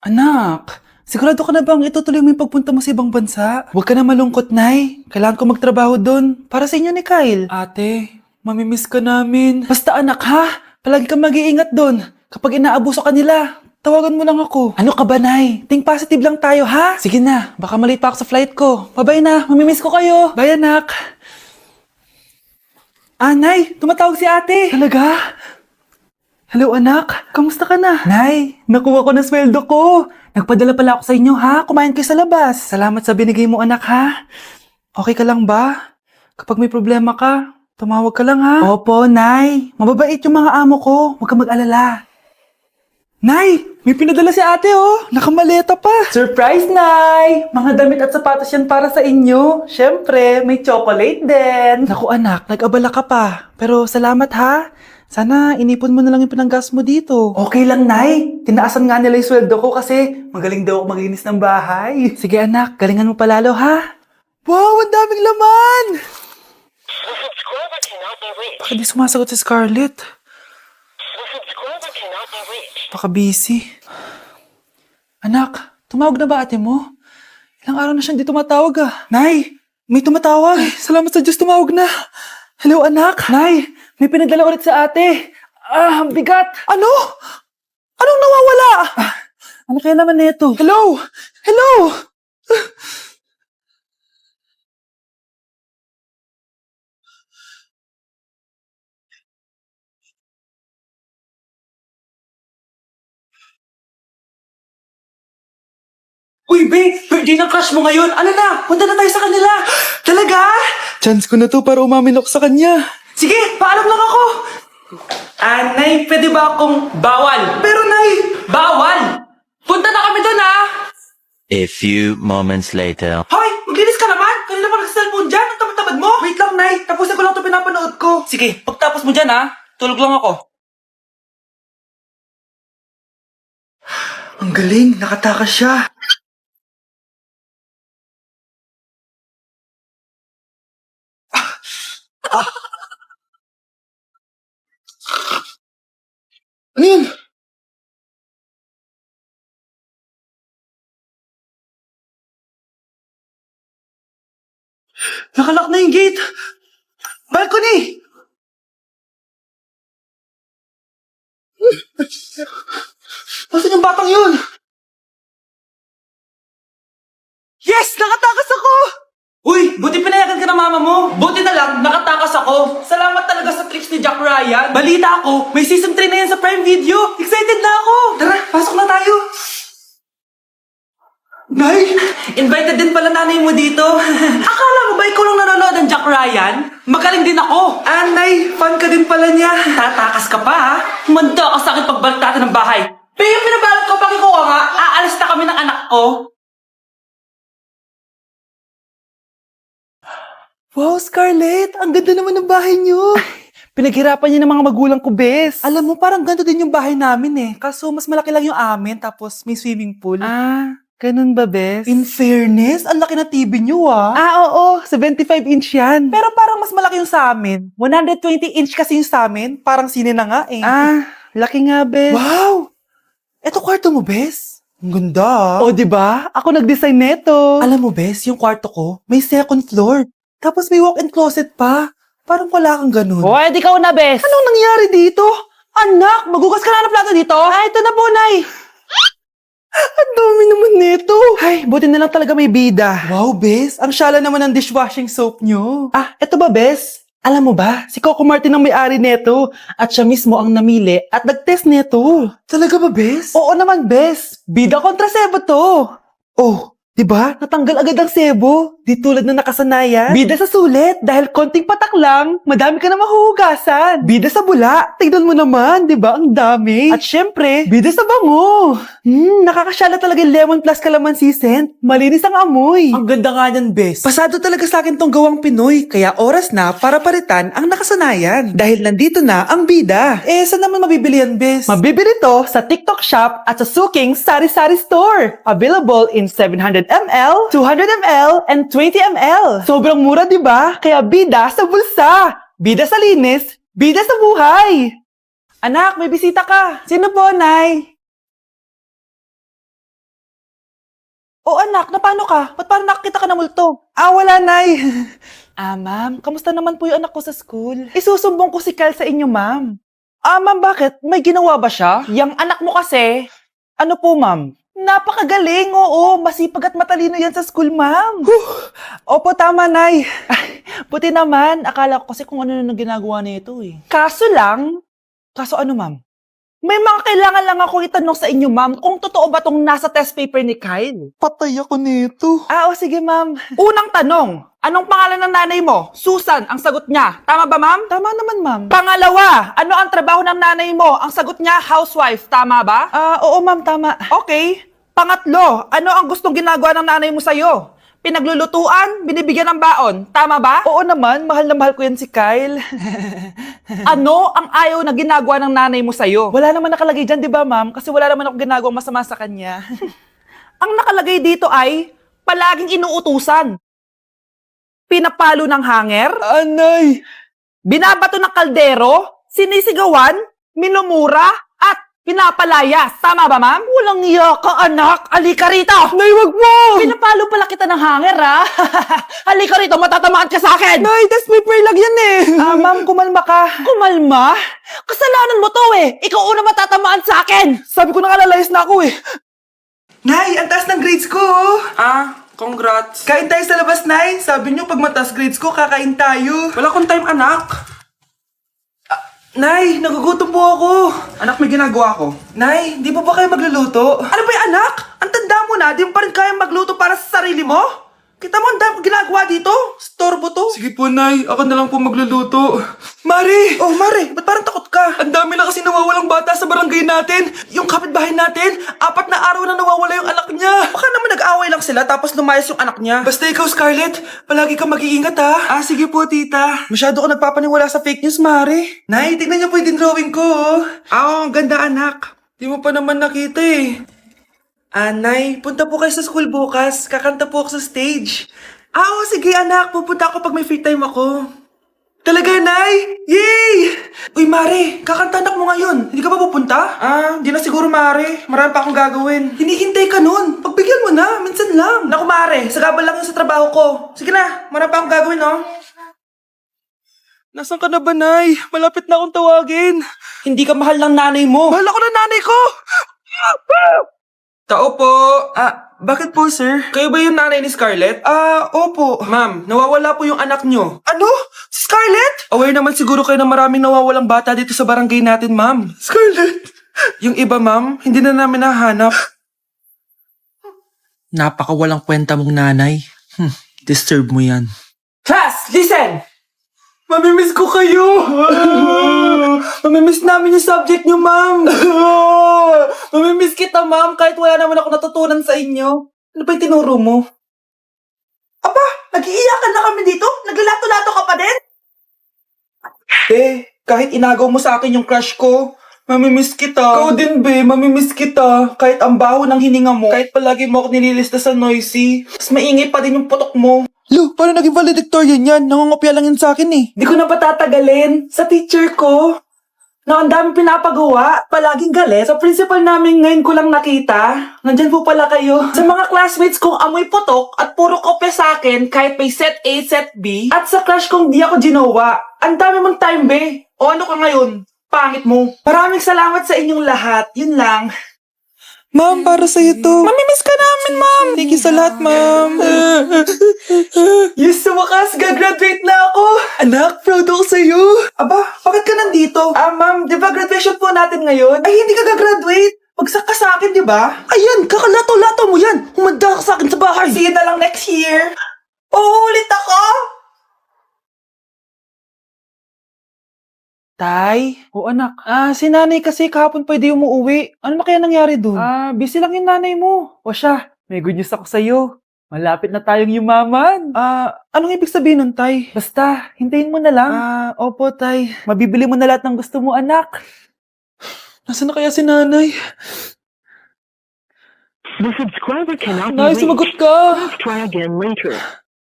Anak, sigurado ka na bang itutuloy mo yung pagpunta mo sa ibang bansa? Huwag ka na malungkot, Nay. Kailangan ko magtrabaho doon. Para sa inyo ni Kyle. Ate, mamimiss ka namin. Basta anak, ha? Palagi kang mag-iingat doon. Kapag inaabuso ka nila, tawagan mo lang ako. Ano ka ba, Nay? Think positive lang tayo, ha? Sige na, baka malate pa ako sa flight ko. Bye-bye na, mamimiss ko kayo. Bye, anak. Nay, tumatawag si ate. Talaga? Hello anak, kamusta ka na? Nay, nakuha ko na sweldo ko. Nagpadala pala ako sa inyo ha, kumain kayo sa labas. Salamat sa binigay mo anak ha. Okay ka lang ba? Kapag may problema ka, tumawag ka lang ha. Opo, Nay. Mababait yung mga amo ko. Huwag ka mag-alala. Nay, may pinadala si ate oh. Nakamaleta pa. Surprise, Nay! Mga damit at sapatos yan para sa inyo. Siyempre, may chocolate din. Naku anak, nag-abala ka pa. Pero salamat ha. Sana inipon mo na lang yung pinanggas mo dito. Okay lang, Nay. Tinaasan nga nila yung sweldo ko kasi magaling daw ako maglinis ng bahay. Sige anak, galingan mo palalo ha. Wow, ang daming laman! The subscriber cannot be reached. Bakit di sumasagot si Scarlett? The subscriber cannot be reached. Baka busy. Anak, tumawag na ba ate mo? Ilang araw na siyang di tumatawag ah. Nay, may tumatawag. Ay, salamat sa Diyos tumawag na. Hello anak. Nay, may pinadala ulit sa ate. Ang bigat. Ano? Anong nawawala? Ano kaya naman nito? Hello? Hello? Uy, babe! Birthday ng crush mo ngayon! Ano na? Punta na tayo sa kanila! Talaga? Chance ko na to para umamin ako sa kanya. Sige, paalam lang ako! Nay, pwede ba akong bawal? Pero Nay! Bawal! Punta na kami doon ah! A few moments later. Hoy! Maglinis ka naman! Kanina pa nag-cellphone dyan! Ang tamad-tamad mo! Wait lang, Nay! Tapusin ko lang ito pinapanood ko. Sige, pagtapos mo dyan ah, tulog lang ako. Ang galing! Nakatakas siya! Ano yun? Nakalock na yung gate! Balcony! Nasaan yung batang yun? Yes! Nakatakas ako! Uy! Buti pinayagan ka ng mama mo! Buti na lang, nakatakas ako! Salamat talaga sa tricks ni Jack Ryan! Balita ako, may season 3 na yan sa Prime Video! Excited na ako! Tara, pasok na tayo! Nay! Invited din pala nanay mo dito. Akala mo ba ikaw lang nanonood ng Jack Ryan? Magaling din ako. Nay, fan ka din pala niya. Tatakas ka pa ha? Manda ka sa akin pagbalik natin ng bahay. Pero yung pinabalot ko pag ikaw nga, aalis na kami ng anak ko. Wow, Scarlett! Ang ganda naman ng bahay niyo. Pinaghirapan niya ng mga magulang ko, bes. Alam mo, parang ganito din yung bahay namin eh. Kaso mas malaki lang yung amin, tapos may swimming pool. Ganun ba, bes? In fairness, ang laki na TV niyo ah. Oo, 75-inch yan. Pero parang mas malaki yung sa amin. 120-inch kasi yung sa amin. Parang sine na nga eh. Laki nga, bes. Wow! Eto kwarto mo, bes? Ang ganda ah. O, diba? Ako nag-design neto. Alam mo, bes, yung kwarto ko, may second floor. Tapos may walk-in closet pa. Parang wala kang ganun. O, edi ikaw na, bes. Anong nangyari dito? Anak, magugas ka na ng plato dito? Ito na po, Nay. Ang dami naman nito. Ay, buti na lang talaga may bida. Wow, bes. Ang syala naman ng dishwashing soap nyo. Eto ba, bes? Alam mo ba, si Coco Martin ang may-ari neto at siya mismo ang namili at nag-test neto. Talaga ba, bes? Oo naman, bes. Bida kontra sebo to. Oh, diba? Natanggal agad ang sebo. Di tulad na nakasanayan. Bida sa sulit. Dahil konting patak lang, madami ka na mahuhugasan. Bida sa bula. Tignan mo naman, diba? Ang dami. At syempre, bida sa bango. Nakakasyala talaga yung lemon plus calamansi scent. Malinis ang amoy. Ang ganda nga yan, bes. Pasado talaga sa akin tong gawang Pinoy. Kaya oras na para palitan ang nakasanayan. Dahil nandito na ang bida. Saan naman mabibili yan, bes? Mabibili to sa TikTok Shop at sa Suking Sari Sari Store. Available in 700 ml, 200 ml, and 20 ml. Sobrang mura, di ba? Kaya bida sa bulsa. Bida sa linis, bida sa buhay. Anak, may bisita ka. Sino po, Nay? O anak, na paano ka? Ba't parang nakakita ka ng multo? Wala, Nay. Ma'am, kamusta naman po yung anak ko sa school? Isusumbong ko si Kyle sa inyo, ma'am. Ma'am, bakit? May ginawa ba siya? Yang anak mo kasi. Ano po, ma'am? Napakagaling, oo. Masipag at matalino yan sa school, ma'am. Opo, tama, Nay. Buti naman. Akala ko kasi kung ano na ginagawa nito eh. Kaso ano, ma'am? May mga kailangan lang ako itanong sa inyo, ma'am, kung totoo ba tong nasa test paper ni Kyle. Patay ako nito. O sige, ma'am. Unang tanong, anong pangalan ng nanay mo? Susan, ang sagot niya. Tama ba, ma'am? Tama naman, ma'am. Pangalawa, ano ang trabaho ng nanay mo? Ang sagot niya, housewife. Tama ba? Oo, ma'am, tama. Okay. Pangatlo, ano ang gustong ginagawa ng nanay mo sa'yo? Pinaglulutuan, binibigyan ng baon. Tama ba? Oo naman, mahal na mahal ko yan si Kyle. Ano ang ayaw na ginagawa ng nanay mo sa'yo? Wala naman nakalagay dyan, di ba, ma'am? Kasi wala naman ako ginagawang masama sa kanya. Ang nakalagay dito ay, palaging inuutusan. Pinapalo ng hanger. Anay! Binabato ng kaldero, sinisigawan, minumura, at pinapalayas. Tama ba, ma'am? Walang iya ka, anak. Halika rito. Nay, wag mo. Pinapalo pala kita ng hanger, ha? Halika rito, matatamaan ka sa akin. Nay, test paper lang yan eh. Ma'am, kumalma ka. Kumalma? Kasalanan mo to eh. Ikaw una matatamaan sa akin. Sabi ko nakalayas na ako eh. Nay, ang taas ng grades ko. Congrats. Kain tayo sa labas, Nay. Sabi niyo pag mataas grades ko, kakain tayo. Wala akong time, anak. Nay, nagugutom po ako. Anak, may ginagawa ko. Nay, di po ba kayo magluluto? Ano ba yung anak? Ang tanda mo na, di mo pa rin kaya magluto para sa sarili mo? Kita mo, ang dami kong ginagawa dito. Storbo to. Sige po, Nay. Ako na lang po magluluto. Mari! Oh, Mari, ba't parang takot ka? Ang dami na kasi nawawalang bata sa barangay natin. Yung kapitbahay natin, 4 na araw na nawawala yung anak niya. Baka naman nag-away lang sila tapos lumayas yung anak niya. Basta ikaw, Scarlett, palagi kang mag-iingat ha. Sige po, tita. Masyado ko nagpapaniwala sa fake news, Mari. Nay, tignan niyo po yung drawing ko. Ang ganda, anak. Di mo pa naman nakita eh. Nay, punta po kayo sa school bukas. Kakanta po ako sa stage. Oo, sige anak. Pupunta ako pag may free time ako. Talaga, Nay? Yay! Uy, Mare, kakanta anak mo ngayon. Hindi ka ba pupunta? Hindi na siguro, Mare. Marami pa akong gagawin. Hinihintay ka nun. Pagbigyan mo na. Minsan lang. Naku, Mare. Sagabal lang yun sa trabaho ko. Sige na. Marami pa akong gagawin, no? Nasaan ka na ba, Nay? Malapit na akong tawagin. Hindi ka mahal ng nanay mo. Mahal ako ng nanay ko! Tao po. Bakit po, sir? Kayo ba yung nanay ni Scarlett? Opo. Ma'am, nawawala po yung anak nyo. Ano? Si Scarlett? Aware naman siguro kayo na maraming nawawalang bata dito sa barangay natin, ma'am. Scarlett? Yung iba, ma'am, hindi na namin nahanap. Napakawalang kwenta mong nanay. Disturb mo yan. Class, listen! Mamimiss ko kayo! Mamimiss namin yung subject nyo, ma'am! Mamimiss kita, ma'am, kahit wala naman ako natutunan sa inyo. Ano ba yung tinuro mo? Aba, nag-iiyakan na kami dito? Naglalato-lato ka pa din? Kahit inagaw mo sa akin yung crush ko, mamimiss kita. Ikaw din, mamimiss kita. Kahit ang baho ng hininga mo, kahit palagi mo ako nililista sa noisy, mas maingay pa din yung putok mo. Lo, paano naging valedictorian yan? Nangungopia lang yun sa akin eh. Di ko na patatagalin. Sa teacher ko, na ang dami pinapagawa, palaging galit. Sa principal namin ngayon ko lang nakita. Nandyan po pala kayo. Sa mga classmates kong amoy putok at puro kopya sa akin kahit may set A, set B. At sa crush kong di ako ginawa. Ang dami mong time, be. O ano ka ngayon? Pangit mo. Maraming salamat sa inyong lahat. Yun lang. Ma'am, para sa'yo to. Mamimiss ka namin, ma'am. Thank you sa lahat, ma'am. Yes, sa wakas, gagraduate na ako. Anak, proud ako sa'yo. Aba, bakit ka nandito? Ma'am, di ba graduation po natin ngayon? Ay, hindi ka gagraduate. Bagsak ka sa akin, di ba? Ayan, kakalato-lato mo yan. Humanda ka sa akin sa bahay. See you na lang next year. Uulit ako. Tay? O anak. Si nanay kasi kahapon pwede umuwi. Ano na kaya nangyari dun? Busy lang yung nanay mo. O siya, may good news ako sa'yo. Malapit na tayong yumaman. Anong ibig sabihin nun, Tay? Basta, hintayin mo na lang. Opo, Tay. Mabibili mo na lahat ng gusto mo, anak. Nasaan na kaya si nanay? The subscriber cannot be Nay, reached. sumagot ka. Please try again later.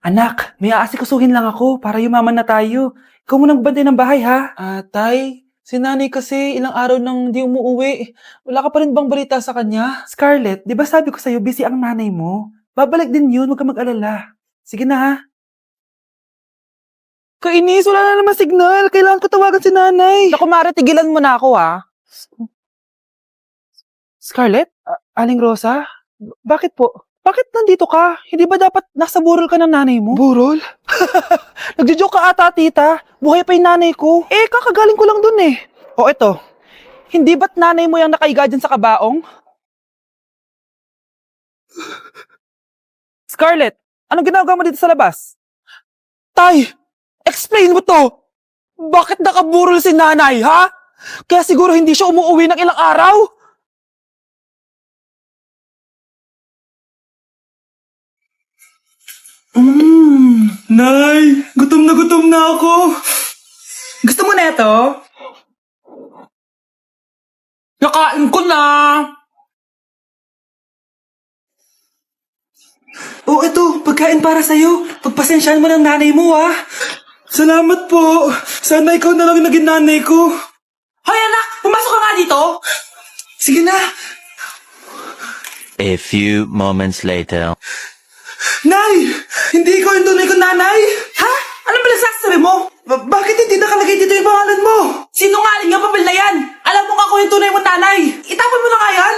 Anak, may aasikasuhin lang ako para yumaman na tayo. Ikaw munang bantay ng bahay, ha? Tay, si nanay kasi ilang araw nang di umuwi. Wala ka pa rin bang balita sa kanya? Scarlett, di ba sabi ko sa'yo busy ang nanay mo? Babalik din yun, huwag ka mag-alala. Sige na ha. Kainis, wala na naman signal. Kailangan ko tawagan si nanay. Naku, Mare, tigilan mo na ako ha. Scarlett? Aling Rosa? Bakit po? Bakit nandito ka? Hindi ba dapat nasa burol ka ng nanay mo? Burol? Nagjo-joke ka ata, tita. Buhay pa yung nanay ko. Eh, kakagaling ko lang dun eh. O eto, hindi ba't nanay mo yung nakaiga dyan sa kabaong? Scarlett, anong ginagawa mo dito sa labas? Tay, explain mo to. Bakit nakaburol si nanay, ha? Kaya siguro hindi siya umuwi ng ilang araw? Nay, gutom na ako. Gusto mo na ito? Nakain ko na. Oh, ito, pagkain para sa'yo. Pagpasensyahan mo ng nanay mo, ha? Salamat po. Sana ikaw na lang naging nanay ko. Hoy, anak! Pumasok ka nga dito! Sige na. A few moments later. Nay! Hindi ikaw yung tunay kong nanay? Ha? Ano ba nasasabi mo? Bakit hindi nakalagay dito yung pangalan mo? Sinungaling nga papel na yan! Alam mo nga ako yung tunay mong nanay! Itapon mo na nga yan!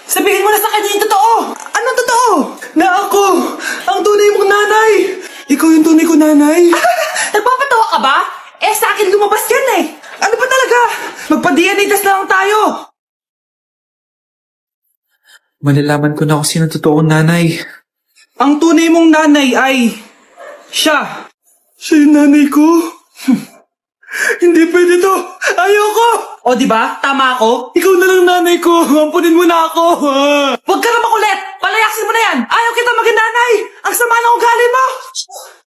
Sabihin mo na sa kanya yung totoo! Anong totoo? Na ako! Ang tunay mong nanay! Ikaw yung tunay kong nanay? Nagpapatawa ka ba? Eh sa akin lumabas yan eh! Ano ba talaga? Magpa-DNA test na lang tayo! Malalaman ko na kung sino totoong nanay. Ang tunay mong nanay ay... siya. Siya yung nanay ko? Hindi pwede to. Ayoko! O diba? Tama ako? Ikaw na lang nanay ko. Ampunin mo na ako. Huwag ka na makulit. Palayaksin mo na yan. Ayaw kita maging nanay. Ang sama ng ugali mo.